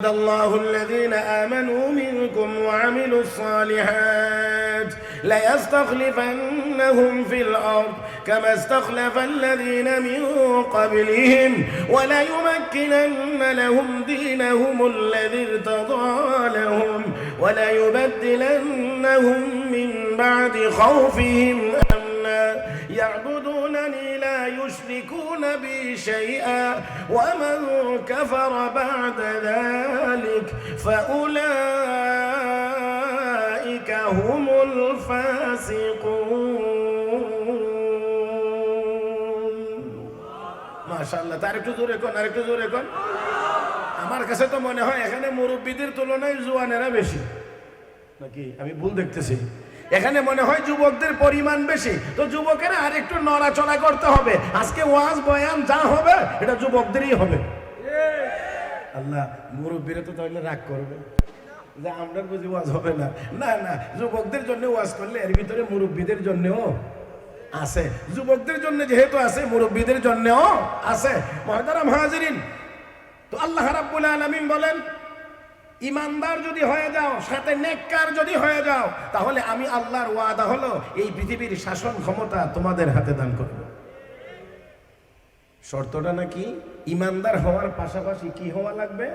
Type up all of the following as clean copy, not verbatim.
الله الذين آمنوا منكم وعملوا الصالحات ليستخلفنهم في الأرض كما استخلف الذين من قبلهم وليمكنن لهم دينهم الذي ارتضى لهم وليبدلنهم من بعد خوفهم أمنا يعبدونني لا يشركون بي شيئا ومن كفر بعد ذلك فأولئك هم الفاسقون ما شاء الله تعرفوا জোরে কোন আরেকটু জোরে কোন আমার কাছে তো মনে হয় এখানে মুরব্বিদের তুলনায় জওয়ানেরা বেশি নাকি আমি ভুল দেখতেছি এখানে মনে হয় যুবকদের পরিমাণ বেশি তো যুবকেরা আরেকটু নড়াচড়া করতে হবে আজকে ওয়াজ বয়ান যা হবে এটা যুবকদেরই হবে আল্লাহ মুরব্বিরা তো তাহলে রাগ করবে যে আমরা বুঝি ওয়াজ হবে না না না যুবকদের জন্য ওয়াজ করলে এর ভিতরে মুরব্বিদের জন্যও আছে যুবকদের জন্য যেহেতু আছে মুরব্বিদের জন্যও আছে মুহতারাম হাজিরিন তো আল্লাহ রাব্বুল আলামিন বলেন ইমানদার যদি হয়ে যাও সাথে নেককার যদি হয়ে যাও তাহলে আমি আল্লাহর ওয়াদা হলো এই পৃথিবীর শাসন ক্ষমতা তোমাদের হাতে দান করব শর্তটা নাকি ইমানদার হওয়ার পাশাপাশি কি হওয়া লাগবে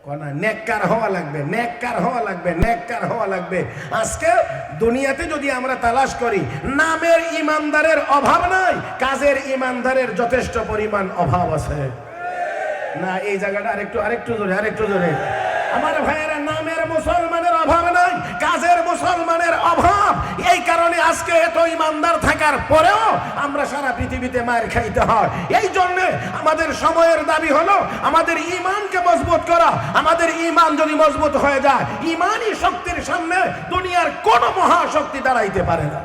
কোনা নেককার হওয়া লাগবে নেককার হওয়া লাগবে নেককার হওয়া লাগবে আজকে দুনিয়াতে যদি আমরা তালাশ করি নামের ইমানদারের অভাব নাই কাজের ইমানদারের যথেষ্ট পরিমাণ অভাব আছে না এই জায়গাটা আরেকটু জোরে আমার ভাইয়েরা নামের মুসলমানের অভাব নাই কাজের মুসলমানের অভাব এই কারণে আজকে এত ইমানদার থাকার পরেও আমরা সারা পৃথিবীতে মার খাইতে হয় এই জন্য আমাদের সময়ের দাবি হলো আমাদের ঈমানকে মজবুত করা আমাদের ঈমান যদি মজবুত হয়ে যায় ঈমানি শক্তির সামনে দুনিয়ার কোন মহাশক্তি দাঁড়াইতে পারে না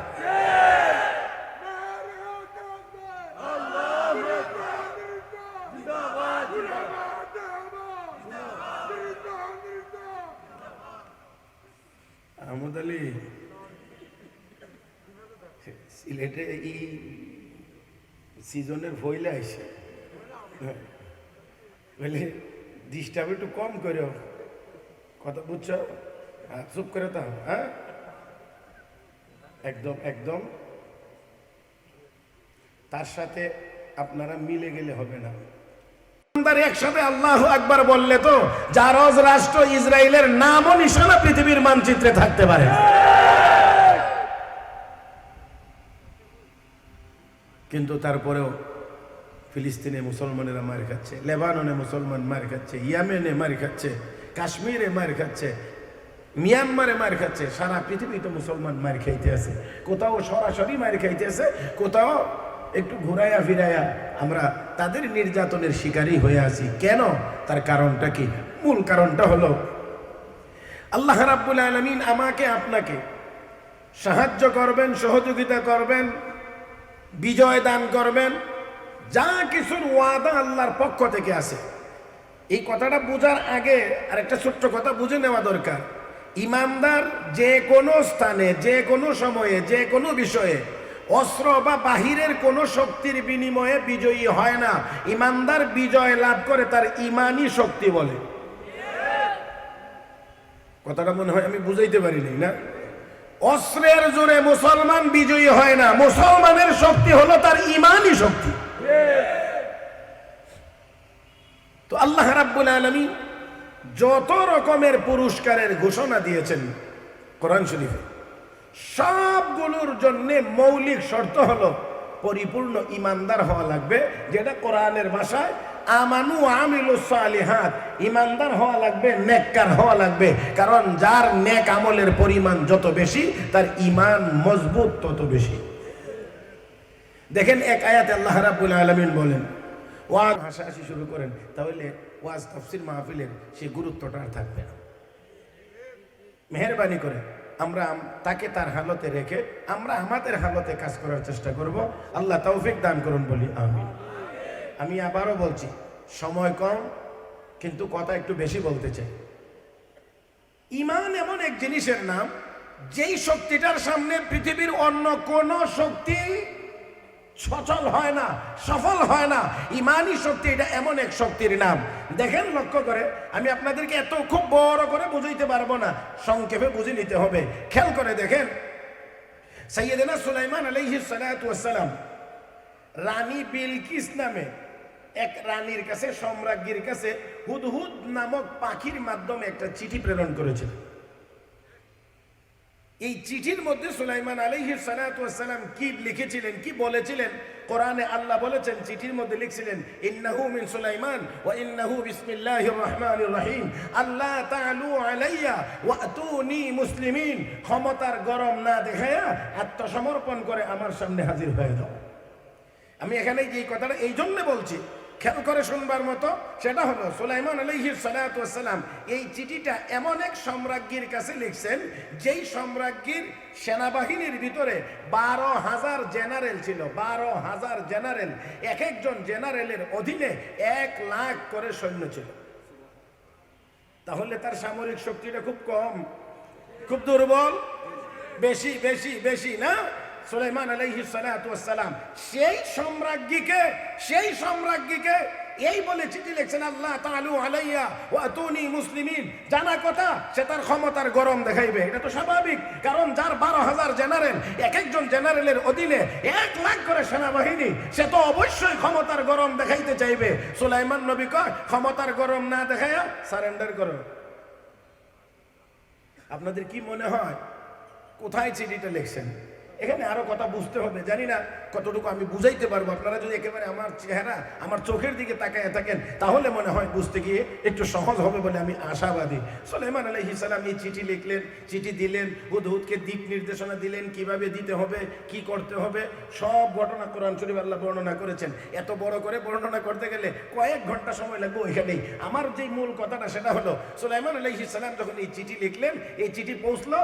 আহমদ আলী সিলেটে এই সিজনের ভইলে আসে বলে ডিস্টার্ব একটু কম করো কথা বুঝছো চুপ করে তো হ্যাঁ একদম তার সাথে আপনারা মিলে গেলে হবে না একসাথে আল্লাহু আকবার বললে তো জারজ রাষ্ট্র ইসরায়েলের নামও নিশানা পৃথিবীর মানচিত্রে থাকতে পারে কিন্তু তারপরেও ফিলিস্তিনে মুসলমানেরা মার খাচ্ছে লেবাননে মুসলমান মার খাচ্ছে ইয়েমেনে মার খাচ্ছে কাশ্মীরে মার খাচ্ছে মিয়ানমারে মার খাচ্ছে সারা পৃথিবীতে মুসলমান মার খাইতে আছে কোথাও সরাসরি মার খাইতে আছে কোথাও একটু ঘুরাইয়া ফিরাইয়া আমরা তাদের নির্যাতনের শিকারই হয়ে আছি কেন তার কারণটা কি মূল কারণটা হলো আল্লাহ রাব্বুল আলামিন আমাকে আপনাকে সাহায্য করবেন সহযোগিতা করবেন বিজয় দান করবেন যা কিছুর ওয়াদা আল্লাহর পক্ষ থেকে আছে এই কথাটা বোঝার আগে আরেকটা ছোট্ট কথা বুঝে নেওয়া দরকার ঈমানদার যে কোনো স্থানে যে কোনো সময়ে যে কোনো বিষয়ে অস্ত্র বা বাহিরের কোন শক্তির বিনিময়ে বিজয়ী হয় না ঈমানদার বিজয় লাভ করে তার ঈমানি শক্তি বলে কথাটা মনে হয় আমি বুঝাইতে পারিনি না অস্ত্রের জোরে মুসলমান বিজয়ী হয় না মুসলমানের শক্তি হলো তার ঈমানি শক্তি তো আল্লাহ রাব্বুল আলামিন যত রকমের পুরস্কারের ঘোষণা দিয়েছেন কোরআন শরীফে সবগুলোর জন্য মৌলিক শর্ত হলো পরিপূর্ণ ইমানদার হওয়া লাগবে যেটা কোরআনের ভাষায় আমানু আমিলুস সালিহাত ইমানদার হওয়া লাগবে নেককার হওয়া লাগবে কারণ যার নেক আমলের পরিমাণ যত বেশি তার ঈমান মজবুত তত বেশি দেখেন এক আয়াতে আল্লাহ রাব্বুল আলামিন বলেন ওয়াজ হাসাহাসি শুরু করেন তাহলে ওয়াজ তাফসীর মাহফিলের সেই গুরুত্বটা আর থাকবে না মেহেরবানি করে আমরা তাকে তার হালতে রেখে আমরা আমাদের হালতে কাজ করার চেষ্টা করব আল্লাহ তৌফিক দান করুন বলি আমিন আমি আবারও বলছি সময় কম কিন্তু কথা একটু বেশি বলতে চাই ঈমান এমন এক জিনিসের নাম যেই শক্তিটার সামনে পৃথিবীর অন্য কোন শক্তি সচল হয় না, সফল হয় না। ইমানি শক্তি এটা এমন এক শক্তির নাম। দেখেন, লক্ষ্য করে, আমি আপনাদেরকে এত খুব বড় করে বুঝাইতে পারবো না, সংক্ষেপে বুঝে নিতে হবে। খেয়াল করে দেখেন, সাইয়েদনা সুলাইমান আলাইহিস সালাতু ওয়াস সালাম রানী বিলকিস নামে এক রানীর কাছে, সম্রাজ্ঞীর কাছে হুদহুদ নামক পাখির মাধ্যমে একটা চিঠি প্রেরণ করেছিল। এই চিঠির মধ্যে সুলাইমান আলাইহিস সালাতু ওয়াস সালাম কি লিখেছিলেন, কি বলেছিলেন, কোরআনে আল্লাহ বলেছেন, চিঠির মধ্যে লিখছিলেন, ইন্নাহু মিন সুলাইমান ওয়া ইন্নাহু বিসমিল্লাহির রহমানির রহিম আল্লাহ তাআলু আলাইয়া ওয়াতুনি মুসলিমিন। ক্ষমতার গরম না দেখায়া আত্মসমর্পণ করে আমার সামনে হাজির হয়ে যাও। আমি এখানে যে কথাটা এই জন্য বলছি, খেয়াল করে শুনবার মতো, সেটা হলো সুলাইমান আলাইহিস সালাতু ওয়াস সালাম এই চিঠিটা এমন এক সম্রাজ্ঞীর কাছে লিখছেন, যেই সম্রাজ্ঞীর সেনাবাহিনীর ভিতরে 12,000 জেনারেল ছিল। 12,000 জেনারেল, এক একজন জেনারেলের অধীনে 1 লাখ করে সৈন্য ছিল। তাহলে তার সামরিক শক্তিটা খুব কম, খুব দুর্বল, বেশি বেশি বেশি না? সুলাইমান আলাইহিস সালাতু ওয়াস সালাম সেই সম্রাজ্ঞীকে এই বলে চিঠি লিখছেন, আল্লাহ তাআলু আলাইয়া ওয়া আতুনি মুসলিমিন। জানা কথা, সে তার ক্ষমতার গরম দেখাইবে, এটা তো স্বাভাবিক। কারণ যার 12,000 জেনারেল, এক একজন জেনারেলের অধীনে 1 লাখ করে সেনাবাহিনী, সে তো অবশ্যই ক্ষমতার গরম দেখাইতে চাইবে। সুলাইমান নবী কয়, ক্ষমতার গরম না দেখাইয়া সারেন্ডার করো। আপনাদের কি মনে হয় কোথায় চিঠিটা লিখছেন? এখানে আরো কথা বুঝতে হবে, জানি না কতটুকু আমি বুঝাইতে পারবো। আপনারা যদি একেবারে আমার চেহারা, আমার চোখের দিকে তাকায় থাকেন, তাহলে মনে হয় বুঝতে গিয়ে একটু সহজ হবে বলে আমি আশাবাদী। সুলাইমান আলাইহিস সালাম এই চিঠি লিখলেন, চিঠি দিলেন, হুদহুদকে দিক নির্দেশনা দিলেন, কিভাবে দিতে হবে, কি করতে হবে, সব ঘটনা কোরআন শরীফ আল্লাহ বর্ণনা করেছেন। এত বড় করে বর্ণনা করতে গেলে কয়েক ঘন্টা সময় লাগবে। এখানেই আমার যে মূল কথাটা, সেটা হলো সুলাইমান আলাইহিস সালাম যখন এই চিঠি লিখলেন, এই চিঠি পৌঁছলো,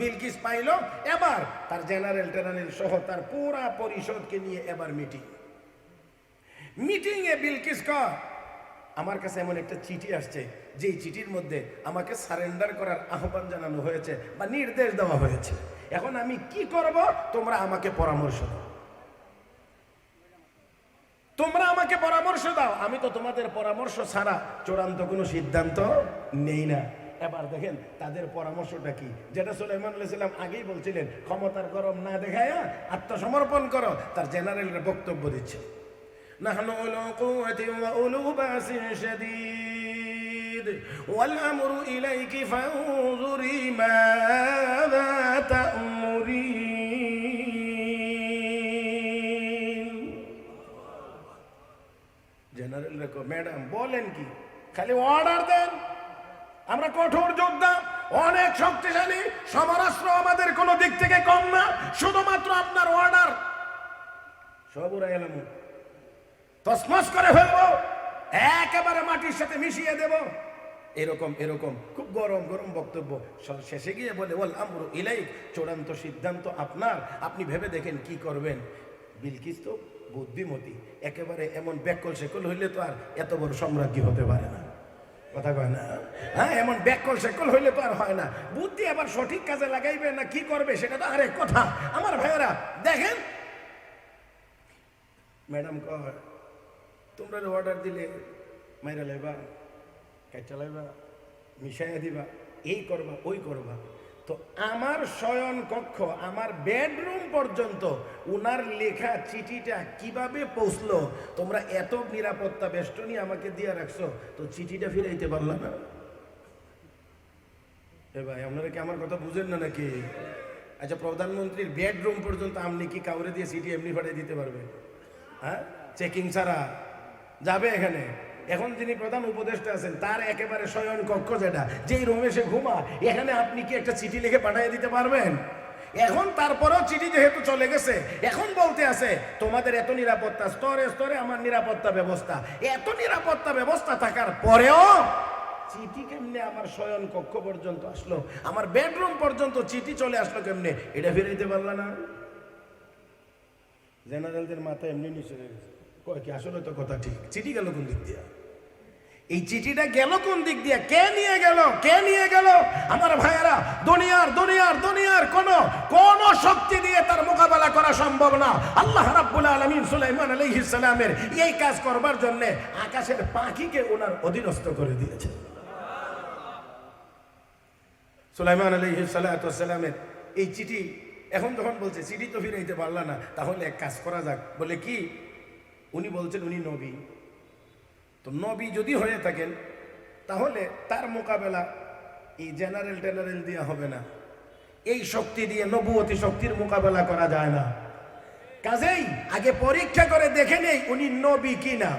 বিলকিস পাইলো। এবার তার জেনারেল টেনারেল সহ তার পুরা পরিষদকে নিয়ে এবার মিটিংয়ে বিলকিস কয়, আমার কাছে এমন একটা চিঠি আসছে, যেই চিঠির মধ্যে আমাকে সারেন্ডার করার আহ্বান জানানো হয়েছে বা নির্দেশ দেওয়া হয়েছে। এখন আমি কি করব, তোমরা আমাকে পরামর্শ দাও। তোমরা আমাকে পরামর্শ দাও। আমি তো তোমাদের পরামর্শ ছাড়া চূড়ান্ত কোনো সিদ্ধান্ত নেই না। এবার দেখেন তাদের পরামর্শটা কি, যেটা সুলাইমান আলাইহিস সালাম আগেই বলছিলেন, ক্ষমতার গরম না দেখায়া আত্মসমর্পণ করো। তার জেনারেলরা বক্তব্য দিচ্ছে, নাহনু উলু কুওয়াতিন ওয়া উলু বাসিন শাদীদ ওয়াল আমরু ইলাইকি ফানজুরি মাযা তা'মুরিন। জেনারেলরা কো, ম্যাডাম বলেন কি, খালি অর্ডার দেন। আমরা কঠোর যোদ্ধা, অনেক শক্তিশালী, সমরাস্ত্র আমাদের কোনো দিক থেকে কম না, শুধুমাত্র আপনার অর্ডার সব উড়াই এলাম, তসমস করে ফেলবো, একেবারে মাটির সাথে মিশিয়ে দেব। এরকম এরকম খুব গরম গরম বক্তব্য। শেষে গিয়ে বলে, ওয়াল আমরু ইলাইক, চূড়ান্ত সিদ্ধান্ত আপনার, আপনি ভেবে দেখেন কি করবেন। বিলকিস তো বুদ্ধিমতী, একেবারে এমন ব্যাকল সেকল হইলে তো আর এত বড় সম্রাজ্ঞী হতে পারে না। কথা কয় না? হ্যাঁ, এমন ব্যাকল সেকল হইলে তো আর হয় না। বুদ্ধি আবার সঠিক কাজে লাগাইবে না কি করবে, সেটা তো আরেক কথা। আমার ভাইয়েরা দেখেন, ম্যাডাম কয়, তোমরা অর্ডার দিলে মাইরা লাইবা, কাইটা লাইবা, মিশাইয়া দিবা, এই করবা ওই করবা। তো আমার শয়ন কক্ষ, আমার বেডরুম পর্যন্ত উনার লেখা চিঠিটা কিভাবে পৌঁছলো, তোমরা এত নিরাপত্তা বেষ্টনী আমাকে দিয়ে রাখছো, তো চিঠিটা ফিরাইতে পারলাম না। এ ভাই, আপনারা কি আমার কথা বুঝেন না নাকি? আচ্ছা, প্রধানমন্ত্রীর বেডরুম পর্যন্ত আপনি কি কাউরে দিয়ে চিঠি এমনি পাঠিয়ে দিতে পারবেন? হ্যাঁ, চেকিং ছাড়া যাবে এখানে? এখন যিনি প্রধান উপদেষ্টা আছেন, তার একেবারে শয়ন কক্ষ যেটা, যেই রুমে সে ঘুমা, এখানে আপনি কি একটা চিঠি লিখে পাঠিয়ে দিতে পারবেন? এখন তারপরেও চিঠি যেহেতু চলে গেছে, এখন বলতে আছে তোমাদের এত নিরাপত্তা, স্তরে স্তরে আমার নিরাপত্তা ব্যবস্থা, এত নিরাপত্তা ব্যবস্থা থাকার পরেও চিঠি কেমনে আমার শয়ন কক্ষ পর্যন্ত আসলো, আমার বেডরুম পর্যন্ত চিঠি চলে আসলো কেমনে, এটা ফিরাইতে পারলা না? জেনারেলদের মাথায় এমনি নিচে কয় কি, আসলে তো কথা ঠিক, চিঠি গেল কোন দিক দিয়া? এই চিঠিটা গেল কোন দিক দিয়ে, কে নিয়ে গেল, কে নিয়ে গেল? আমার ভাইয়েরা, দুনিয়ার কোন শক্তি দিয়ে তার মোকাবেলা করা সম্ভব না। আল্লাহ রাব্বুল আলামিন সুলাইমান আলাইহিস সালামের এই কাজ করবার জন্য আকাশের পাখিকে ওনার অধীনস্থ করে দিয়েছেন। সুলাইমান আলাইহিস সালামের এই চিঠি এখন যখন বলছে চিঠি তো ফিরাইতে পারলা না, তাহলে এক কাজ করা যাক। বলে কি? উনি বলছেন উনি নবী, তো নবী যদি হয়ে থাকেন তাহলে তার মোকাবেলা এই জেনারেল দিয়ে হবে না। এই শক্তি দিয়ে নবুয়তি শক্তির মোকাবেলা করা যায় না। কাজেই আগে পরীক্ষা করে দেখে নেই উনি নবী কিনা।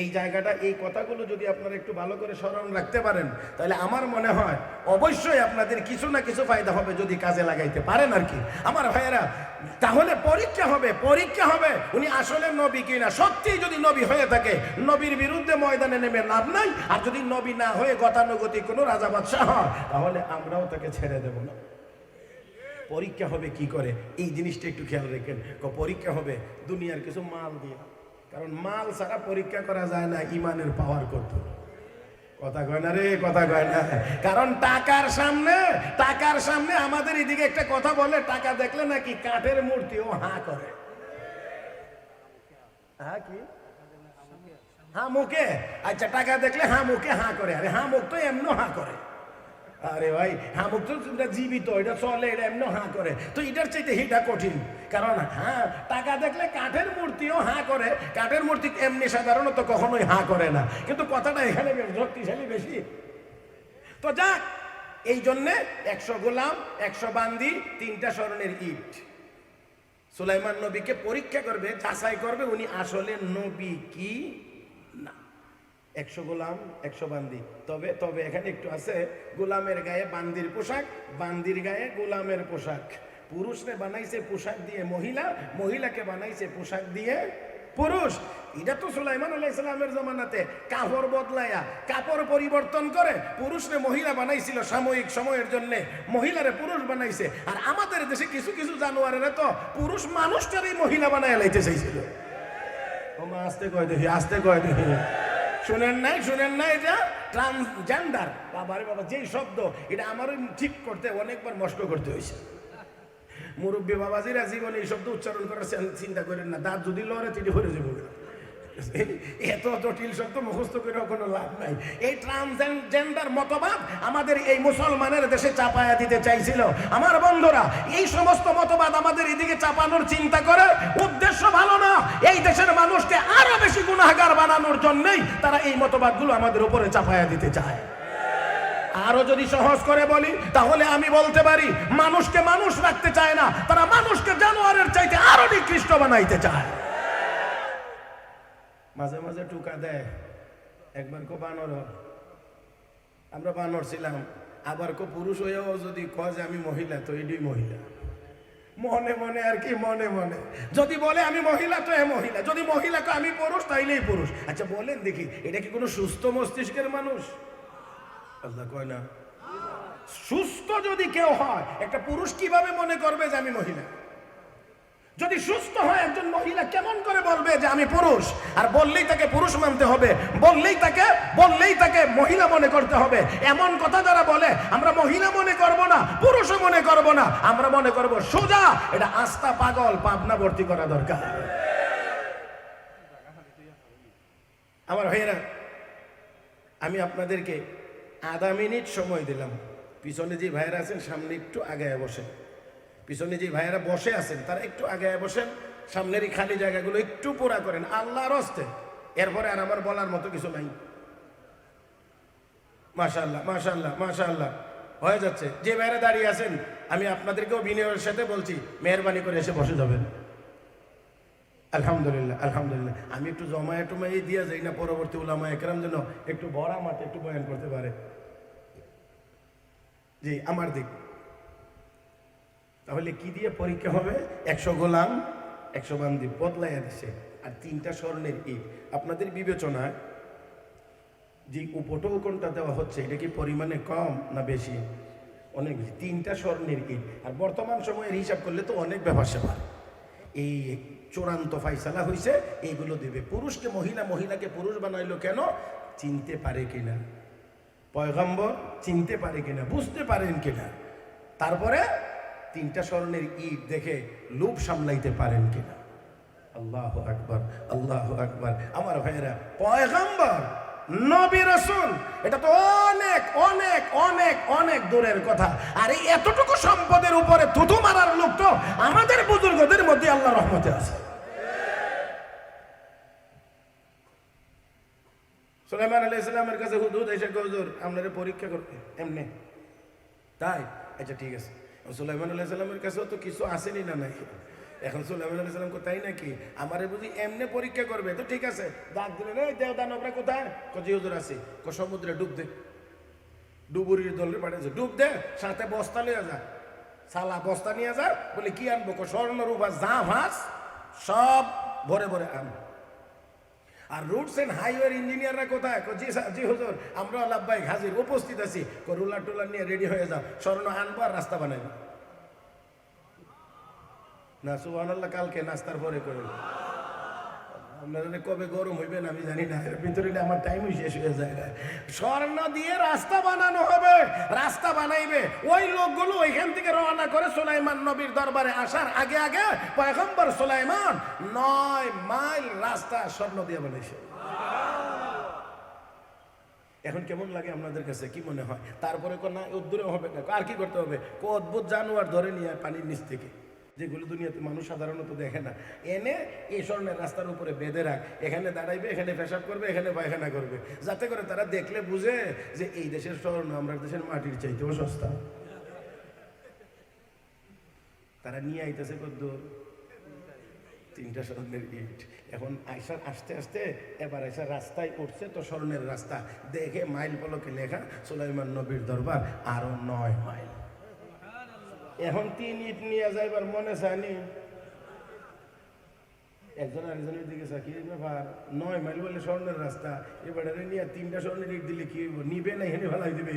এই জায়গাটা, এই কথাগুলো যদি আপনারা একটু ভালো করে স্মরণ রাখতে পারেন, তাহলে আমার মনে হয় অবশ্যই আপনাদের কিছু না কিছু ফায়দা হবে যদি কাজে লাগাইতে পারেন আর কি। আমার ভাইয়েরা, তাহলে পরীক্ষা হবে উনি আসলে নবী কিনা। সত্যি যদি নবী হয়ে থাকে, নবীর বিরুদ্ধে ময়দানে নেমে লাভ নাই। আর যদি নবী না হয়ে গতানুগতিক কোনো রাজা বাদশাহ হয়, তাহলে আমরাও তাকে ছেড়ে দেব না। পরীক্ষা হবে কি করে, এই জিনিসটা একটু খেয়াল রাখেন। পরীক্ষা হবে দুনিয়ার কিছু মাল দিয়ে, কারণ মাল ছাড়া পরীক্ষা করা যায় না ইমানের পাওয়ার কত। কথা কয় না রে, কথা কয় না। কারণ টাকার সামনে আমাদের এদিকে একটা কথা বলে, টাকা দেখলে নাকি কাঠের মূর্তিও হাঁ করে। হ্যাঁ কি? হ্যাঁ মুখে, আচ্ছা টাকা দেখলে হ্যাঁ মুখে হাঁ করে। আরে হ্যাঁ মুখ তো এমনও হাঁ করে। আরে ভাই, হ্যাঁ মুখ তো জীবিত, এটা চলে, এটা এমন হাঁ করে। তো এটার চাইতে এটা কঠিন। কারণ হ্যাঁ, টাকা দেখলে কাঠের মূর্তিও হাঁ করে। কাঠের মূর্তি এমনি সাধারণত কখনোই হাঁ করে না, কিন্তু কথাটা এখানে শক্তিশালী বেশি। তো যাক, এই জন্যে 100 গোলাম, 100 বান্দি, 3টা স্বর্ণের ইট। সুলাইমান নবীকে পরীক্ষা করবে, যাচাই করবে উনি আসলে নবী কি না। 100 গোলাম, 100 বান্দি। তবে এখানে একটু আছে, গোলামের গায়ে বান্দির পোশাক, বান্দির গায়ে গোলামের পোশাক। পুরুষরে বানাইছে পোশাক দিয়ে মহিলা, মহিলাকে বানাইছে পোশাক দিয়ে পুরুষ। এটা তো সুলাইমান আলাইহিস সালামের জামানাতে কাপড় বদলায়া, কাপড় পরিবর্তন করে পুরুষরে মহিলা বানাইছিল সাময়িক সময়ের জন্য, মহিলারে পুরুষ বানাইছে। আর আমাদের দেশে কিছু কিছু জানোয়ারেরা তো পুরুষ মানুষটারই মহিলা বানায় লাইতে চাইছিল। আস্তে কয় দেখি, আস্তে কয় দেখি। শুনেন নাই এটা ট্রান্সজেন্ডার। বাবারে বাবা, যেই শব্দ, এটা আমারও ঠিক করতে অনেকবার নষ্ট করতে হয়েছে। মুরব্বী বাবাজিরা জীবনে এই শব্দ উচ্চারণ করার চিন্তা করেন না, দাঁত যদি লড়ে চিঠি ভরে যাবো। এত জটিল শব্দ মুখস্থ করে কোনো লাভ নাই। এই ট্রান্সজেন্ডার মতবাদ আমাদের এই মুসলমানের দেশে চাপায়া দিতে চাইছিল। আমার বন্ধুরা, এই সমস্ত মতবাদ আমাদের এদিকে চাপানোর চিন্তা করে উদ্দেশ্য ভালো না। এই দেশের মানুষকে আরো বেশি গুনাহগার বানানোর জন্যই তারা এই মতবাদগুলো আমাদের উপরে চাপায়া দিতে চায়। আরো যদি সহজ করে বলি, তাহলে আমি বলতে পারি মানুষকে মানুষ রাখতে চায় না, তারা মানুষকে জানোয়ারের চাইতে আরো নিকৃষ্ট বানাইতে চায়। মাঝে মাঝে টুকা দেয়, একবার কো বানর, আমরা বানর ছিলাম, আবার কো পুরুষ হয়েও যদি কয় যে আমি মহিলা, তো এটাই মহিলা। মনে মনে আর কি, মনে মনে যদি বলে আমি মহিলা, তো এ মহিলা। যদি মহিলা কয় আমি পুরুষ, তাইলেই পুরুষ। আচ্ছা বলেন দেখি, এটা কি কোনো সুস্থ মস্তিষ্কের মানুষ? আল্লাহ কয় না। সুস্থ যদি কেউ হয়, একটা পুরুষ কিভাবে মনে করবে যে আমি মহিলা? যদি সুস্থ হয় একজন মহিলা, কেমন করে বলবে যে আমি পুরুষ? আর বললেই তাকে পুরুষ মানতে হবে, বললেই তাকে মহিলা মনে করতে হবে। এমন কথা যারা বলে, আমরা মহিলা মনে করব না, পুরুষও মনে করব না, আমরা মনে করব সোজা। এটা আস্থা পাগল, পাবনা ভর্তি করা দরকার। আমার ভাইয়েরা, আমি আপনাদেরকে আধা মিনিট সময় দিলাম। পিছনে যে ভাইয়েরা আছেন সামনে একটু আগায় বসেন, পিছনে যে ভাইয়েরা বসে আছেন তারা একটু আগায় বসেন, সামনের এই খালি জায়গাগুলো একটু পুরা করেন আল্লাহর হস্তে। এরপরে আর আমার বলার মতো কিছু নাই। মাশাআল্লাহ, মাশাআল্লাহ, মাশাআল্লাহ, হয়ে যাচ্ছে। যে ভাইয়েরা দাঁড়িয়ে আছেন, আমি আপনাদেরকেও বিনয়ের সাথে বলছি, মেহরবানি করে এসে বসে যাবেন। আলহামদুলিল্লাহ, আলহামদুলিল্লাহ। আমি একটু জমায়ে টমায়ে দিয়ে যাই না, পরবর্তী উলামা একরাম যেন একটু বড় মাঠে একটু বয়ান করতে পারে। জি, আমার দিক। তাহলে কি দিয়ে পরীক্ষা হবে? 100 গোলাম, 100 বান্দি বদলাইয়া দিছে, আর 3টা স্বর্ণের ইট। আপনাদের বিবেচনায় যে উপটোকনটা দেওয়া হচ্ছে, এটা কি পরিমাণে কম না বেশি? অনেক বেশি। 3টা স্বর্ণের ইট, আর বর্তমান সময়ের হিসাব করলে তো অনেক ব্যাপার স্যাপার। এই চূড়ান্ত ফাইসালা হয়েছে, এইগুলো দেবে। পুরুষকে মহিলা, মহিলাকে পুরুষ বানাইলো কেন? চিনতে পারে কিনা, পয়গম্বর চিনতে পারে কিনা, বুঝতে পারেন কিনা, তারপরে 3টা স্বর্ণের ইট দেখে লোভ সামলাইতে পারেন কিনা। আল্লাহু আকবার, আল্লাহু আকবার। আমার ভাইয়েরা, পয়গম্বর নবী রাসূল এটা তো অনেক অনেক অনেক অনেক দূরের কথা। আর এই এতটুকু সম্পদের উপরে থুতু মারার লোক তো আমাদের বুজুর্গদের মধ্যে আল্লাহর রহমতে আছে। সুলাইমান আলাইহিস সালামের কাছে হুদহুদ এসে কয়, হুজুর আপনারে পরীক্ষা করতে এমনি, তাই? আচ্ছা ঠিক আছে। সুলাইমান আলাইহিস সালামের কাছেও তো কিছু আসেনি না নাই। এখন সুলাইমান আলাইহিস সালাম কোথায় নাকি আমারে বুঝি এমনি পরীক্ষা করবে, তো ঠিক আছে। ডাক দিলেন, এই দেও দানবরা কোথায়? জি হুজুর আছে। সমুদ্রে ডুব দে। ডুবুরির দলের পাঠিয়েছে, ডুব দে, সাথে বস্তা নিয়ে যা, সালা বস্তা নিয়ে যা। বলে কি আনবো? স্বর্ণ রূপা যা ভাস সব ভরে ভরে আন। আর রুটস এন্ড হাইওয়ে ইঞ্জিনিয়াররা কোথায়? জি হুজুর আমরা লাব্বাইক হাজির উপস্থিত আছি। রুলার টুলার নিয়ে রেডি হয়ে যাও, স্বর্ণ আনবো আর রাস্তা বানাইবো। না সুবহানাল্লাহ, কালকে নাস্তার পরে করে। আপনাদের কবে গরম হইবেন আমি জানি না, এর ভিতরে আমার টাইমই শেষ হয়ে যায়। স্বর্ণ দিয়ে রাস্তা বানানো হবে, রাস্তা বানাইবে। ওই লোকগুলো ওইখান থেকে রওনা করে সুলাইমান নবীর দরবারে আসার আগে আগে পয়গম্বর সুলাইমান 9 মাইল রাস্তা স্বর্ণ দিয়ে বানাইছে। এখন কেমন লাগে আপনাদের কাছে, কি মনে হয়? তারপরে না উদ্দূরে হবে না, আর কি করতে হবে? অদ্ভুত জানোয়ার ধরে নিয়ে পানির নিচ থেকে, যেগুলো দুনিয়াতে মানুষ সাধারণত দেখে না, এনে এই স্বর্ণের রাস্তার উপরে বেঁধে রাখ। এখানে দাঁড়াইবে, এখানে পেশাব করবে, এখানে পায়খানা করবে, যাতে করে তারা দেখলে বুঝে যে এই দেশের স্বর্ণ আমরা দেশের মাটির চাইতেও সস্তা। তারা নিয়ে আইতেছে কদ্দূর? 3টা স্বর্ণের ইট। এখন আইসার আস্তে আস্তে এবার আইসার রাস্তায় উঠছে, তো স্বর্ণের রাস্তা দেখে মাইল পলকে লেখা সুলাইমান নবীর দরবার আরো 9 মাইল। এখন 3 ইট নিয়ে যাইবার মনে চায়নি। একজন আরেকজনের দিকে চাকিয়ে ব্যাপার, 9 মাইল বলে স্বর্ণের রাস্তা, এবারে নিয়ে 3টা স্বর্ণের ইট দিলে কি হইব? নিবে না, এখানে ভালাই দিবে।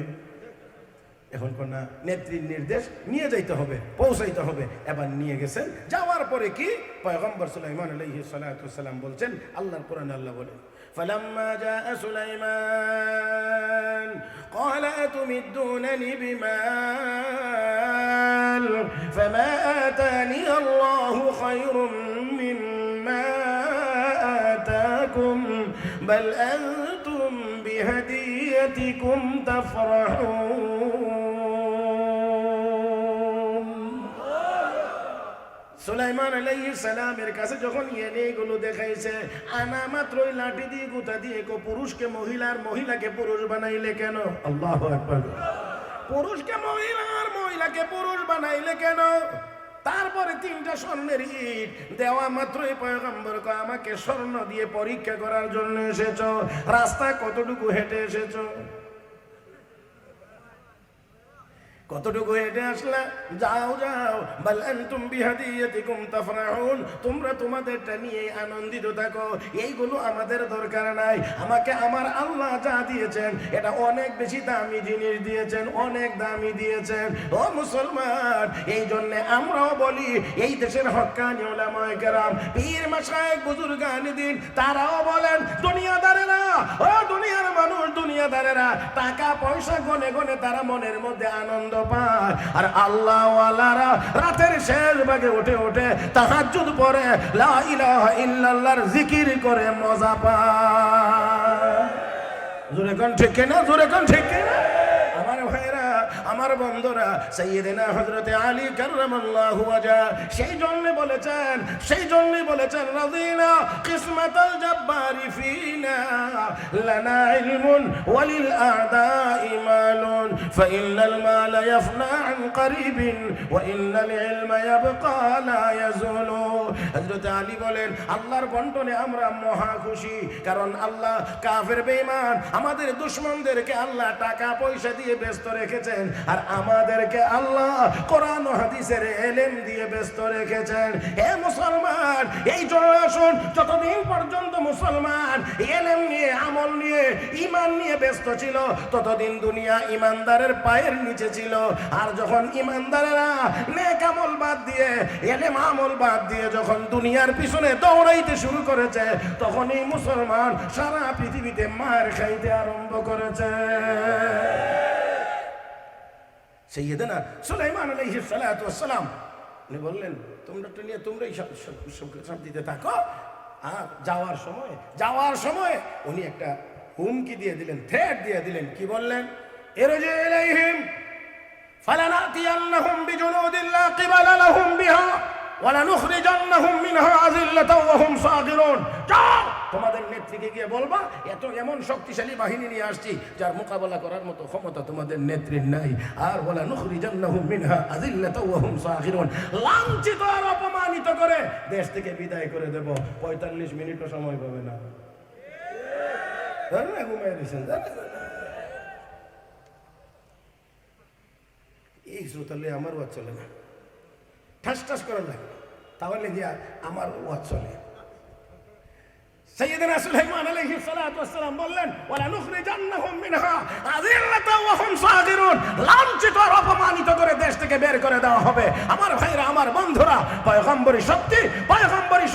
এখন কোনা নেত্রীর নির্দেশ, নিয়ে যাইতে হবে, পৌঁছাইতে হবে। এবার নিয়ে গেছেন। যাওয়ার পরে কি পয়গম্বর সুলাইমান আলাইহিস সালাতু ওয়াসসালাম বলছেন, আল্লাহর কোরআনে আল্লাহ বলেন, فلما جاء سليمان قال أتمدونني بمال فما آتاني الله خير مما آتاكم بل أنتم بهديتكم تفرحون। সুলাইমান আলাইহিস সালামের কাছে যখন এগুলো দেখাইছে, আনা মাত্রই লাঠি দিয়ে গুতা দিয়ে পুরুষকে মহিলা আর মহিলাকে পুরুষ বানাইলে কেন? আল্লাহু আকবার। পুরুষকে মহিলা আর মহিলাকে পুরুষ বানাইলে কেন? তারপরে 3টা স্বর্ণের ইট দেওয়া মাত্রই পয়গম্বর কয়, আমাকে স্বর্ণ দিয়ে পরীক্ষা করার জন্য এসেছো? রাস্তা কতটুকু হেঁটে এসেছো? কতটুকু হেঁটে আসলা? যাও যাও, বাল আনতুম বিহাদিয়াতিকুম তাফরাহুন, তোমরা তোমাদেরটা নিয়ে আনন্দিত থাকো, এইগুলো আমাদের দরকার নাই। আমাকে আমার আল্লাহ যা দিয়েছেন এটা অনেক বেশি দামি জিনিস দিয়েছেন, অনেক দামি দিয়েছেন। ও মুসলমান, এই জন্য আমরাও বলি, এই দেশের হক্কানি উলামায়ে কেরাম, পীর মাশায়েখ বুজুর্গানে দ্বীন, তারাও বলেন, দুনিয়াদারেরা, ও দুনিয়ার মানুষ, দুনিয়াদারেরা টাকা পয়সা গনে গনে তারা মনের মধ্যে আনন্দ পায়, আর আল্লাহ ওয়ালারা রাতের শেষ ভাগে উঠে উঠে তাহাজ্জুদ পড়ে লা ইলাহা ইল্লাল্লাহর জিকির করে মজা পায়। জোরে কোন ঠিক না? জোরে কোন ঠিক না? আমার ভাইরা, আমার বন্ধুরা, সাইয়্যিদিনা হযরত আলী কাররামাল্লাহু ওয়াজহা সেই জন্য বলেছেন রাদিনা কিসমাতাল জাব্বারি ফিনা লানা ইলমুন ওয়ালিল আ'দাই মালুন ফাইন্নাল মালা ইয়াফনা আন করিবিন ওয়া ইন্নাল ইলমা ইয়াবকা লা ইয়াজুলু। হযরত আলী বলেন, আল্লাহর বন্টনে আমরা মহা খুশি, কারণ আল্লাহ কাফের বেঈমান আমাদের দুশমনদেরকে আল্লাহ টাকা পয়সা দিয়ে ব্যস্ত রেখেছেন, আর আমাদেরকে আল্লাহ কোরআন ও হাদিসের ইলম দিয়ে ব্যস্ত রেখেছেন। হে মুসলমান, এই জন্য আসুন, যতদিন পর্যন্ত মুসলমান ইলম নিয়ে, আমল নিয়ে, ঈমান নিয়ে ব্যস্ত ছিল, ততদিন দুনিয়া ঈমানদার ইমানদারের পায়ের নিচে ছিল। আর যখন ইমানদারেরা নেক আমল বাদ দিয়ে, ইলম আমল বাদ দিয়ে যখন দুনিয়ার পিছনে দৌড়াইতে শুরু করেছে, তখন এই মুসলমান সারা পৃথিবীতে মার খাইতে আরম্ভ করেছে। সাইয়েদনা সুলাইমান আলাইহিস সালাতু ওয়াস সালাম উনি বললেন, তোমরাই শান্তিতে থাকো। আর যাওয়ার সময় উনি একটা হুমকি দিয়ে দিলেন, থ্রেট দিয়ে দিলেন। কি বললেন? ইরজি ইলাইহিম ফালানাতিয়ান্নাহুম বিজুনুদিন লা কিবালা লাহুম বিহা ওয়ালানুখরিজান্নাহুম মিনহা আযিল্লাতাও ওয়া হুম সাগিরুন। যাও, তোমাদের নেত্রীকে গিয়ে বলবা এমন শক্তিশালী বাহিনী নিয়ে আসছি যার মোকাবেলা করার মতো ক্ষমতা তোমাদের নেত্রীর নাই। আর ওয়ালানুখরিজান্নাহুম মিনহা আযিল্লাতাও ওয়া হুম সাগিরুন, লাঞ্ছিত আর অপমানিত করে দেশ থেকে বিদায় করে দেব। 45 মিনিটও সময় পাবে না। এই শ্রোতালে আমার ওয়াজ চলে না, ঠাস ঠাস করার লাগে, তাহলে গিয়া আমার ওয়াজ চলে। সাইয়েদনা সুলাইমান আলাইহিস সালাতু ওয়াস সালাম বললেন, ওয়ালা নুখরিজান্নাহুম মিনহা আযিল্লাতাও ওয়া হুম সাগিরুন, লাঞ্ছিত আর অপমানিত করে দেশ থেকে বের করে দেওয়া হবে। আমার ভাইরা, আমার বন্ধুরা, পয়গম্বরী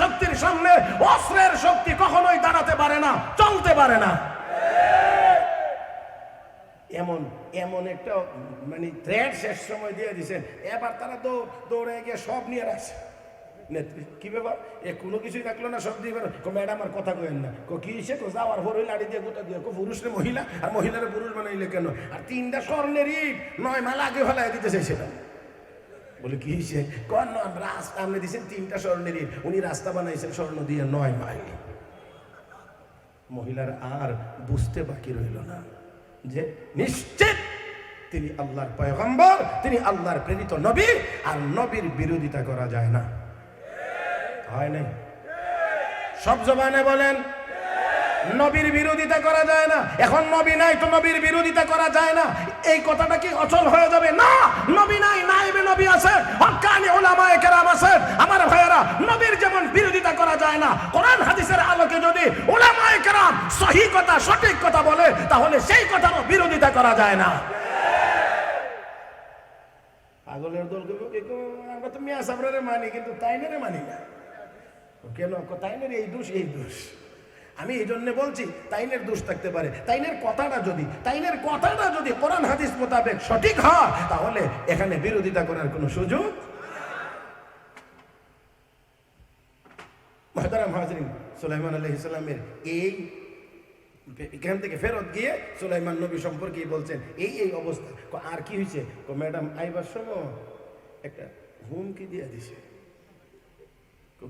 শক্তির সামনে অস্ত্রের শক্তি কখনোই দাঁড়াতে পারে না, চলতে পারে না। এমন একটা মানে থ্রেট শেষ সময় দিয়ে দিয়েছেন। এবার তারা তো দৌড়ে গিয়ে সব নিয়ে রাখছে। নেত্রী কি ব্যাপার, কোনো কিছুই রাখলো না, সব দিয়ে ম্যাডাম আমার কথা কয়েন না। কি সে যাওয়ার পর ওই লাড়ি দিয়ে গোটা দিয়ে পুরুষ রে মহিলা, আর মহিলারা পুরুষ বানাইলে কেন? আর 3টা স্বর্ণের ইট 9 মাইল আগে ফেলাই দিতে চাইছিলাম। বলে কি হয়েছে? রাস্তা আপনি দিয়েছেন 3টা স্বর্ণের ইট, উনি রাস্তা বানাইছেন স্বর্ণ দিয়ে 9 মাইল। মহিলার আর বুঝতে বাকি রইল না যে নিশ্চিত তিনি আল্লাহর পয়গম্বর, তিনি আল্লাহর প্রেরিত নবী, আর নবীর বিরোধিতা করা যায় না। হয় নাই? সব জবানে বলেন, নবীর বিরোধিতা করা যায় না। এখন নবী নাই তো নবীর বিরোধিতা করা যায় না, এই কথাটা কি অচল হয়ে যাবে? না, নবী নাই, নায়েবে নবী আছে, হক্কানি উলামায়ে কেরাম আছে। আমার ভাইয়েরা, নবীর যেমন বিরোধিতা করা যায় না, কোরআন হাদিসের আলোকে যদি উলামায়ে কেরাম সহি কথা, সঠিক কথা বলে, তাহলে সেই কথারও বিরোধিতা করা যায় না। পাগলের দল আমরা তো মিয়া সাবরারে মানি, কিন্তু তাইনের মানি না। কেন? তাইনের এই দোষ। আমি এই জন্য বলছি, তাইনের দোষ থাকতে পারে। তাইনের কথাটা যদি কোরআন হাদিস মোতাবেক সঠিক হয়, তাহলে এখানে বিরোধিতা করার কোনো সুযোগ। মুহতারাম হাজরিন, সুলাইমান আলাইহিস সালামের এখান থেকে ফেরত গিয়ে সুলাইমান নবী সম্পর্কে বলছেন এই অবস্থা। আর কি হয়েছে? ম্যাডাম আইবার সময় একটা হুমকি দিয়ে দিছে।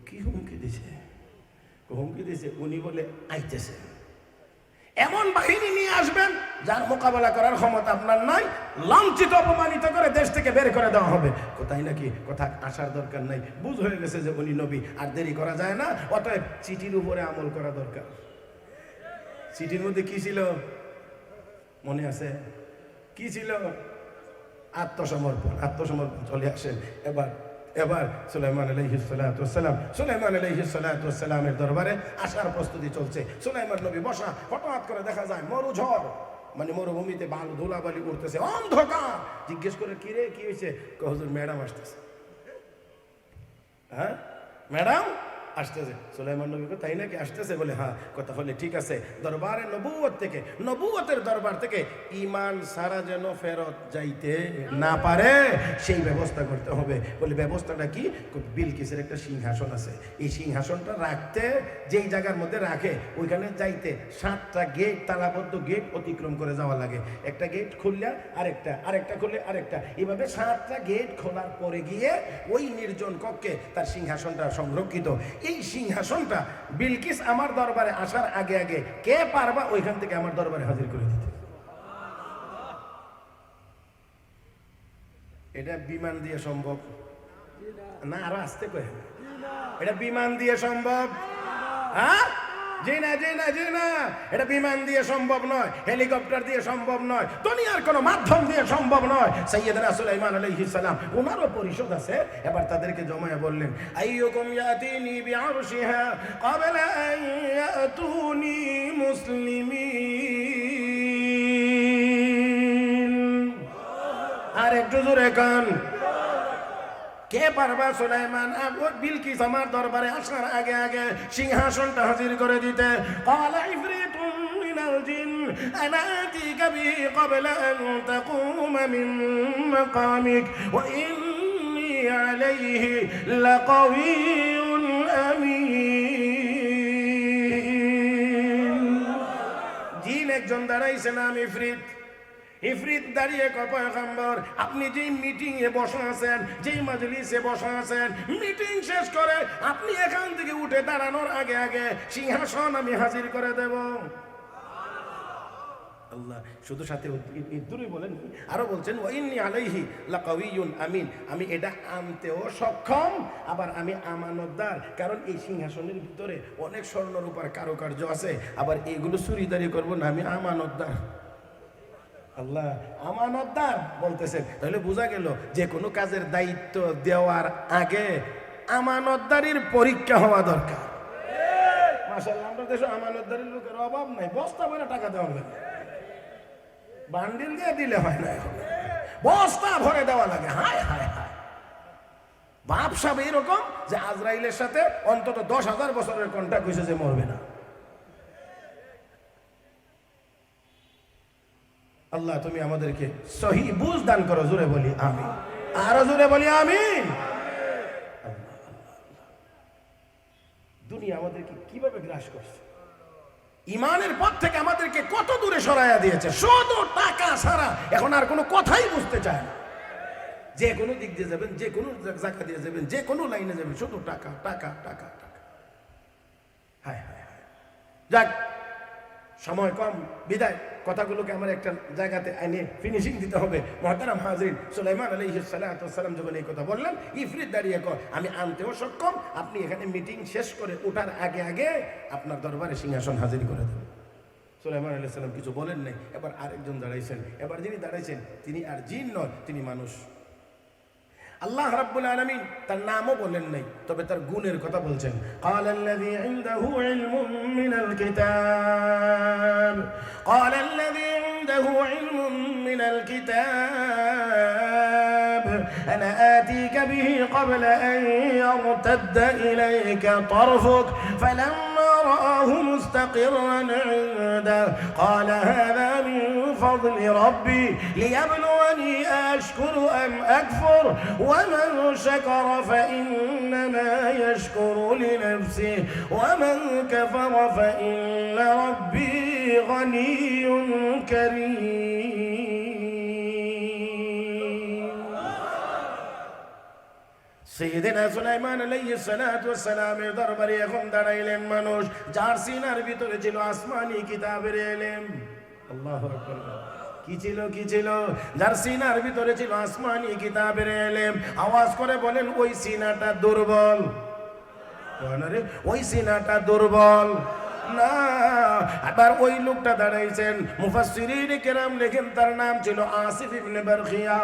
কি হুমকি দিছে? উনি বলে আইতেছে, এমন বাহিনী নিয়ে আসবেন যার মোকাবেলা করার ক্ষমতা আপনার নাই, লাঞ্ছিত অপমানিত করে দেশ থেকে বের করে দেওয়া হবে। কোথায় নাকি কথা আসার দরকার নাই, বুঝ হয়ে গেছে যে উনি নবী, আর দেরি করা যায় না। অতএব চিঠির উপরে আমল করা দরকার। চিঠির মধ্যে কি ছিল মনে আছে? কি ছিল? আত্মসমর্পণ। চলে আসেন। এবার সুলাইমান আলাইহিস সালাতু ওয়াস সালামের দরবারে আসার প্রস্তুতি চলছে। সুলাইমান নবী বসা, হঠাৎ করে দেখা যায় মরুঝড়, মানে মরুভূমিতে বালু ধুলাবালি উঠতেছে, অন্ধকার। জিজ্ঞেস করে কি রে, কি হয়েছে? হুজুর ম্যাডাম আসতেছে। হ্যাঁ, ম্যাডাম আসতেছে। সুলাইমান নবী তাই নাকি আসতেছে? বলে হ্যাঁ। কথা হলে ঠিক আছে, দরবারে নবুয়তের দরবার থেকে ঈমান সারা যেন ফেরত যাইতে না পারে সেই ব্যবস্থা করতে হবে। বলে ব্যবস্থাটা কি? বিলকিসের একটা সিংহাসন আছে, এই সিংহাসনটা রাখতে যেই জায়গার মধ্যে রাখে ওইখানে যাইতে 7টা গেট, তালাবদ্ধ গেট অতিক্রম করে যাওয়া লাগে। একটা গেট খুললে আরেকটা খুললে আরেকটা, এভাবে 7টা গেট খোলার পরে গিয়ে ওই নির্জন কক্ষে তার সিংহাসনটা সংরক্ষিত। এই সিংহাসনটা বিলকিস আমার দরবারে আসার আগে কে পারবা ওইখান থেকে আমার দরবারে হাজির করে দিতে? এটা বিমান দিয়ে সম্ভব না? আরো আসতে কয়ে, এটা বিমান দিয়ে সম্ভব? হ্যাঁ, জি না। এটা বিমান দিয়ে সম্ভব নয়, হেলিকপ্টার দিয়ে সম্ভব নয়, দুনিয়ার কোনো মাধ্যম দিয়ে সম্ভব নয়। সাইয়েদনা সুলাইমান আলাইহিস সালাম, ওনারও পরিষদ আছে। এবার তাদেরকে জমায়ে বললেন, আইয়ুকুম ইয়াতিনি বিআরশিহা ক্বাবলা আন ইয়াতুনি মুসলিমিন। একটু জোরে কান। কে পারবা সুলাইমান বিলকিস আমার দরবারে আসার আগে আগে সিংহাসনটা হাজির করে দিতে? ক্বালা ইফরিতুম মিনাল জিন আনা আতিকা বিহি ক্বাবলা আন তাকুমা মিন মাকামিক ওয়া ইন্নী আলাইহি লাকাওয়িয়্যুন আমিন। জিন একজন দাঁড়াইছে, নাম ইফরিত। ইফরিত দাঁড়িয়ে কয়, পয়গম্বর আপনি যেই মিটিং এ বসা আছেন, যেই মাজলিসে বসা আছেন, মিটিং শেষ করে আপনি এখান থেকে উঠে দাঁড়ানোর আগে আগে সিংহাসন আমি হাজির করে দেব। আল্লাহ শুধু সাথে দূরই বলেন, আরো বলছেন ওয়া ইন্নী আলাইহি লাকাওয়িয়্যুন আমিন, আমি এটা আনতেও সক্ষম, আবার আমি আমানতদার। কারণ এই সিংহাসনের ভিতরে অনেক স্বর্ণ রূপার কারুকার্য আছে, আবার এইগুলো চুরিদারি করবো না, আমি আমানতদার। আল্লাহ আমানতদার বলতেছেন, তাহলে বোঝা গেল যে কোনো কাজের দায়িত্ব দেওয়ার আগে আমানতদারির পরীক্ষা হওয়া দরকার। মাশাআল্লাহ, আমরা দেশে আমানতদারির লোকের অভাব নাই। বস্তা ভরে টাকা দেওয়া লাগে, বান্ডিল দিয়ে দিলে হয় না, এখন বস্তা ভরে দেওয়া লাগে। হায় হায় হায়, বাপ সাহেব এরকম যে আজরাইলের সাথে অন্তত 10,000 বছরের কন্ট্রাক্ট হয়েছে, যে মরবে না। আল্লাহ তুমি আমাদেরকে সহি বুঝ দান করো, জোরে বলি আমিন, আরো জোরে বলি আমিন। দুনিয়া আমাদেরকে কিভাবে গ্রাস করছে, ইমানের পথ থেকে আমাদেরকে কত দূরে সরাইয়া দিয়েছে। শুধু টাকা ছাড়া এখন আর কোনো কথাই বুঝতে চায় না। যে কোনো দিক দিয়ে যাবেন, যে কোনো জায়গা দিয়ে যাবেন, যে কোনো লাইনে যাবেন, শুধু টাকা টাকা টাকা টাকা। হায় হায় হায়, যাক সময় কম বিদায় কথাগুলোকে আমার একটা জায়গাতে এনে ফিনিশিং দিতে হবে। মুহতারাম হাজিরিন, সুলাইমান আলাইহিস সালাতু ওয়াস সালাম যখন এই কথা বললেন, ইফরিত দাঁড়িয়ে কয় আমি আনতেও সক্ষম, আপনি এখানে মিটিং শেষ করে ওঠার আগে আগে আপনার দরবারে সিংহাসন হাজির করে দেবেন। সুলাইমান আলাইহিস সালাম কিছু বলেন নাই। এবার আরেকজন দাঁড়াইছেন, এবার যিনি দাঁড়াইছেন তিনি আর জিন নয়, তিনি মানুষ। আল্লাহ রাব্বুল আলামিন তার নামও বলেন নাই, তবে তার গুণের কথা বলছেন। ক্বালাল্লাযী ইনদাহু ইলমুম মিনাল কিতাব, ক্বালাল্লাযী ইনদাহু ইলমুম মিনাল কিতাব আনা আতীকা বিহি ক্বাবলা আন ইয়ারতাদ্দা ইলাইকা তারফুক ফালাম্মা রাআহু মুস্তাকিররান ইনদাহু ক্বালা হাযা মিন ফাদলি রাব্বি লিয়াবলুওয়ানি আশকুরু আম আকফুর ومن شكر فإنما يشكر لنفسه ومن كفر فإن ربي غني كريم। سيدنا সুলাইমান আলাইহিস সালাতু ওয়াস সালামের দরবারে এখন দাঁড়াইলেন মানুষ, যার সিনার ভিতরে ছিল আসমানি কিতাবের ইলম। আল্লাহু আকবার। কি ছিল, কি ছিল? যার সিনার ভিতরে ছিল আসমানি কিতাবের ইলম। আওয়াজ করে বলেন ওই সিনাটা দুর্বল। ওই সিনাটা দুর্বল না। আবার ওই লোকটা দাঁড়াইছেন, মুফাসসিরিন কেরাম লেখেন তার নাম ছিল আসিফ ইবনে বারখিয়া।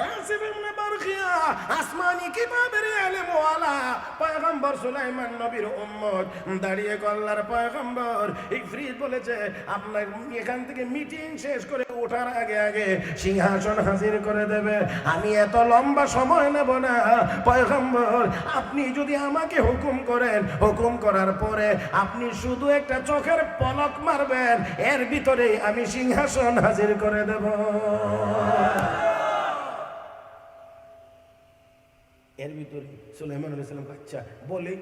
আসিফ ইবনে বারখিয়া আসমানি কিতাবের ইলম ওয়ালা পয়গম্বর সুলাইমান নবীর উম্মত। দাঁড়িয়ে আল্লাহর পয়গম্বর ইফরিত বলেছে আপনার এখান থেকে মিটিং শেষ করে ওঠার আগে আগে সিংহাসন হাজির করে দেবে। আমি এত লম্বা সময় নেব না পয়গম্বর, আপনি যদি আমাকে হুকুম করেন, হুকুম করার পরে আপনি শুধু একটা চোখের পলক মারবেন, এর ভিতরেই আমি সিংহাসন হাজির করে দেব। এর ভিতরে সুলাইমান আলাইহিস সালাম আচ্ছা বলে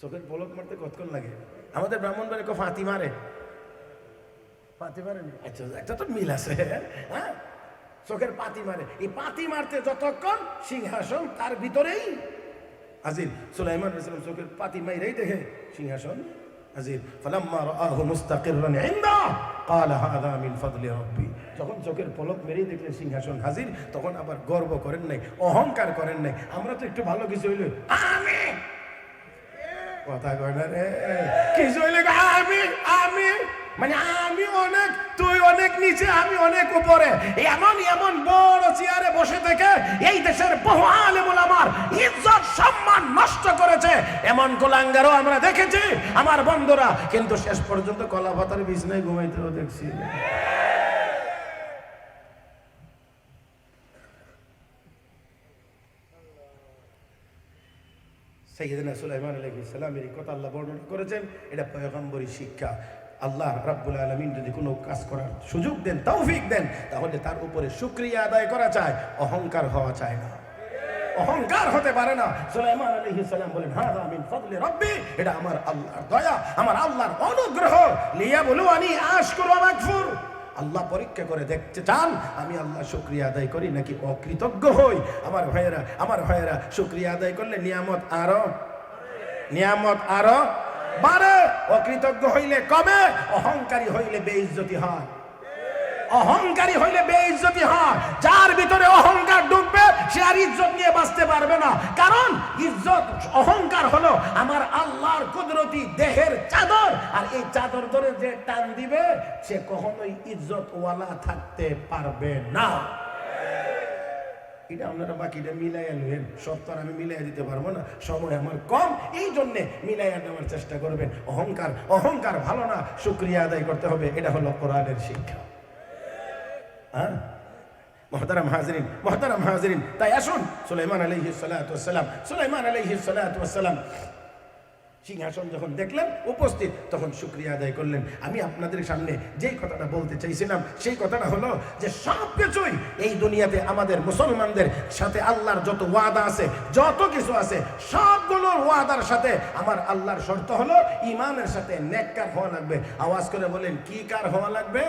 চোখের পলক মারতে কতক্ষণ লাগে? আমাদের ব্রাহ্মণবাড়ি ফাঁতি মারে, ফাঁতি মারে। আচ্ছা একটা তো মিল আছে, হ্যাঁ চোখের পাতি মারে। এই পাতি মারতে যতক্ষণ সিংহাসন তার ভিতরেই হাজির। সুলাইমান আলাইহিস সালাম চোখের পাতি মাইরাই দেখে সিংহাসন হাজির। ফালাম্মা রাআহু মুস্তাকিররান ইনদা ক্বালা হাযা মিন ফাদলি রাব্বি। যখন চোখের পলক মেরেই দেখলেন সিংহাসন হাজির, তখন আবার গর্ব করেন নাই, অহংকার করেন নাই। আমরা তো একটু ভালো কিছু হইলে আমি কথা কয় না রে, কিছু হইলে আমি আমি মানে আমি অনেক, তুই অনেক নিচে, আমি অনেক উপরে। এমন এমন বড় চেয়ারে বসে থেকে এই দেশের বহু আলেম ওলামার ইজ্জত সম্মান নষ্ট করেছে এমন কুলাঙ্গারও আমরা দেখেছি আমার বন্ধুরা, কিন্তু শেষ পর্যন্ত কলা পাতার বিছানায় ঘুমাইতেও দেখছি। সাইয়্যিদনা সুলাইমান আলাইহিস সালামের এই কথা আল্লাহ বর্ণনা করেছেন। এটা পয়গম্বরী শিক্ষা। আল্লাহ রাব্বুল আলামিন যদি কোনো কাজ করার সুযোগ দেন, তৌফিক দেন, তাহলে তার উপরে শুকরিয়া আদায় করা চায়, অহংকার হওয়া চায় না। অহংকার হতে পারে না। সুলাইমান আলাইহিস সালাম বলেন, হাযা মিন ফাদলি রাব্বি, এটা আমার আল্লাহর দয়া, আমার আল্লাহর অনুগ্রহ। লিয়াবলুয়ানি আশকুরু ওয়া আকফুর, আল্লাহ পরীক্ষা করে দেখতে চান আমি আল্লাহ শুকরিয়া আদায় করি নাকি অকৃতজ্ঞ হই। আমার ভাইয়েরা শুকরিয়া আদায় করলে নিয়ামত আরো বাড়ে, অকৃতজ্ঞ হইলে কমে, অহংকারী হইলে বেইজ্জতি হয়। অহংকারী হইলে বেইজ্জতি হয়। যার ভিতরে অহংকার ঢুকবে সে আর ইজ্জত নিয়ে বাঁচতে পারবে না। কারণ ইজ্জত, অহংকার হলো আমার আল্লাহর কুদরতি দেহের চাদর, আর এই চাদর ধরে যে টান দিবে সে কখনোই ইজ্জত ওয়ালা থাকতে পারবে না। এটা আপনারা বাকিটা মিলাইয়া নেবেন, সব তো আমি মিলাইয়া দিতে পারবো না, সময় আমার কম, এই জন্যে মিলাইয়া নেওয়ার চেষ্টা করবেন। অহংকার ভালো না, শুকরিয়া আদায় করতে হবে। এটা হলো কোরআনের শিক্ষা। মুহতারাম হাজিরিন, তাই আসুন সুলাইমান আলাইহিস সালাতু ওয়াস সালাম সিংহাসন যখন দেখলেন উপস্থিত, তখন শুকরিয়া আদায় করলেন। আমি আপনাদের সামনে যেই কথাটা বলতে চাইছিলাম সেই কথাটা হলো যে সব কিছুই এই দুনিয়াতে আমাদের মুসলমানদের সাথে আল্লাহর যত ওয়াদা আছে, যত কিছু আছে, সবগুলোর ওয়াদার সাথে আমার আল্লাহর শর্ত হলো ঈমানের সাথে নেককার হওয়া লাগবে। আওয়াজ করে বলেন, কি কার হওয়া লাগবে?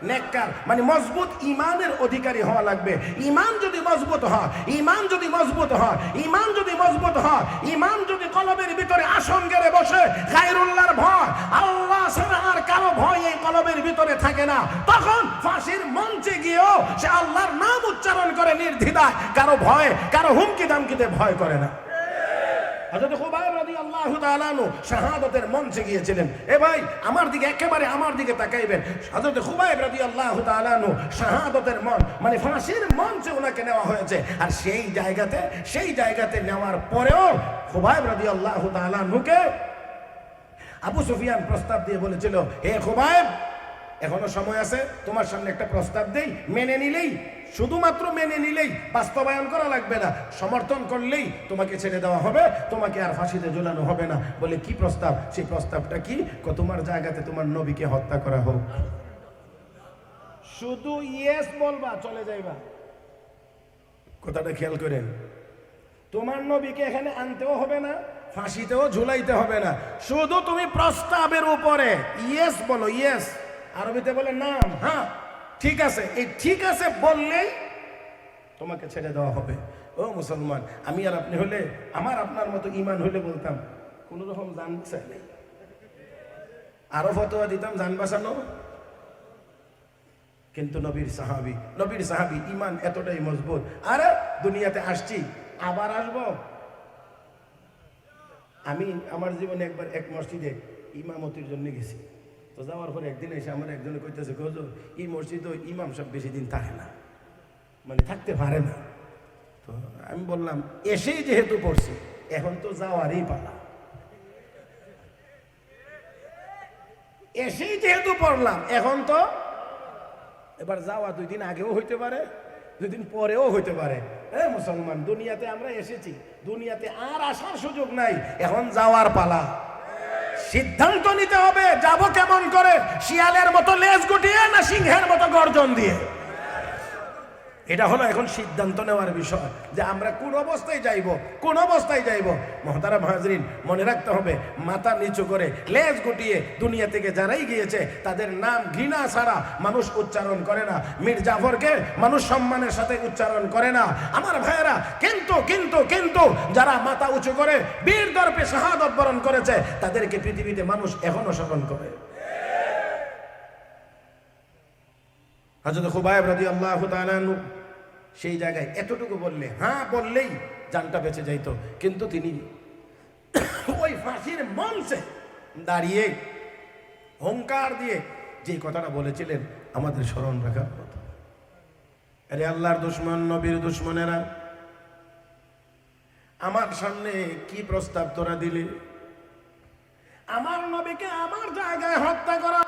নেককার, মানে মজবুত ঈমানের অধিকারী হওয়া লাগবে। ঈমান যদি মজবুত হয়, ঈমান যদি কলবের ভিতরে আসন গেড়ে বসে, গায়রুল্লাহর ভয়, আল্লাহ ছাড়া আর কারো ভয় এই কলবের ভিতরে থাকে না, তখন ফাঁসির মঞ্চে গিয়েও সে আল্লাহর নাম উচ্চারণ করে নির্দ্বিধায়, কারো ভয়, কারো হুমকি দামকিতে ভয় করে না। হযরত খুবাইব রাদিয়াল্লাহু তাআলা আনহু শাহাদাতের মঞ্চে গিয়েছিলেন। এ ভাই, একেবারে আমার দিকে তাকাইবেন। হযরত খুবাইব রাদিয়াল্লাহু তাআলা আনহু শাহাদাতের মানে ফাঁসির মঞ্চে ওনাকে নেওয়া হয়েছে। আর সেই জায়গাতে নেওয়ার পরেও খুবাইব রাদিয়াল্লাহু তাআলা আনহুকে আবু সুফিয়ান প্রস্তাব দিয়ে বলেছিল, হে খুবাইব, এখনো সময় আছে, তোমার সামনে একটা প্রস্তাব দেই, শুধুমাত্র মেনে নিলেই, বাস্তবায়ন করা লাগবে না, সমর্থন করলেই তোমাকে ছেড়ে দেওয়া হবে, তোমাকে আর ফাঁসিতে ঝুলানো হবে না। বলে, কি প্রস্তাব? সেই প্রস্তাবটা কি? তোমার জায়গাতে তোমার নবীকে হত্যা করা হোক। শুধু ইয়েস বলবা, চলে যাইবা। কথাটা খেয়াল করেন, তোমার নবীকে এখানে আনতেও হবে না, ফাঁসিতেও ঝুলাইতে হবে না, শুধু তুমি প্রস্তাবের উপরে ইয়েস বলো। ইয়েস আরবিতে বলে নাম, হ্যাঁ ঠিক আছে, এই ঠিক আছে বললেই তোমাকে ছেড়ে দেওয়া হবে। ও মুসলমান, আমি আর আপনি হলে, আপনার মতো ঈমান হলে বলতাম কোন রকম জান চাই নেই, আরো ফতোয়া দিতাম জান বাঁচানো। কিন্তু নবীর সাহাবী ঈমান এতটাই মজবুত। আরে দুনিয়াতে আসছি, আবার আসবো। আমি আমার জীবনে একবার এক মসজিদে ইমামতির জন্য গেছি। তো যাওয়ার পরে একদিন এসে আমার একজনে কইতেছে, হুজুর, এই মসজিদে ইমাম সাহেব বেশি দিন থাকে না, মানে থাকতে পারে না। তো আমি বললাম, এসেই যেহেতু পড়ছি, এখন তো যাওয়ারই পালা। এসেই যেহেতু পড়লাম, এখন তো এবার যাওয়া 2 দিন আগেও হইতে পারে, 2 দিন পরেও হইতে পারে। মুসলমান, দুনিয়াতে আমরা এসেছি, দুনিয়াতে আর আসার সুযোগ নাই, এখন যাওয়ার পালা। সিদ্ধান্ত নিতে হবে, যাব কেমন করে, শিয়ালের মতো লেজ গুটিয়ে না সিংহের মতো গর্জন দিয়ে। এটা হলো এখন সিদ্ধান্ত নেওয়ার বিষয়, যে আমরা কোন অবস্থায় যাইব। মুহতারাম হাজরিন, মনে রাখতে হবে, মাথা নিচু করে লেজ গুটিয়ে দুনিয়া থেকে যারাই গিয়েছে তাদের নাম ঘৃণা ছাড়া মানুষ উচ্চারণ করে না। মীর জাফরকে মানুষ সম্মানের সাথে উচ্চারণ করে না। আমার ভাইয়েরা, কিন্তু যারা মাথা উঁচু করে বীর দর্পে শাহাদাত বরণ করেছে, তাদেরকে পৃথিবীতে মানুষ এখনো স্মরণ করে। হযরত খুবাইব রাদিয়াল্লাহু তাআলা আনহু সেই জায়গায় এতটুকু বললেই জানটা বেঁচে যাইত। কিন্তু তিনি ওই ফাঁসির মঞ্চে দাঁড়িয়ে হুঙ্কার দিয়ে যে কথাটা বলেছিলেন আমাদের স্মরণ রাখার কথা। আরে আল্লাহর দুশমন, নবীর দুশমনেরা, আমার সামনে কি প্রস্তাব তোরা দিলে? আমার নবীকে আমার জায়গায় হত্যা করা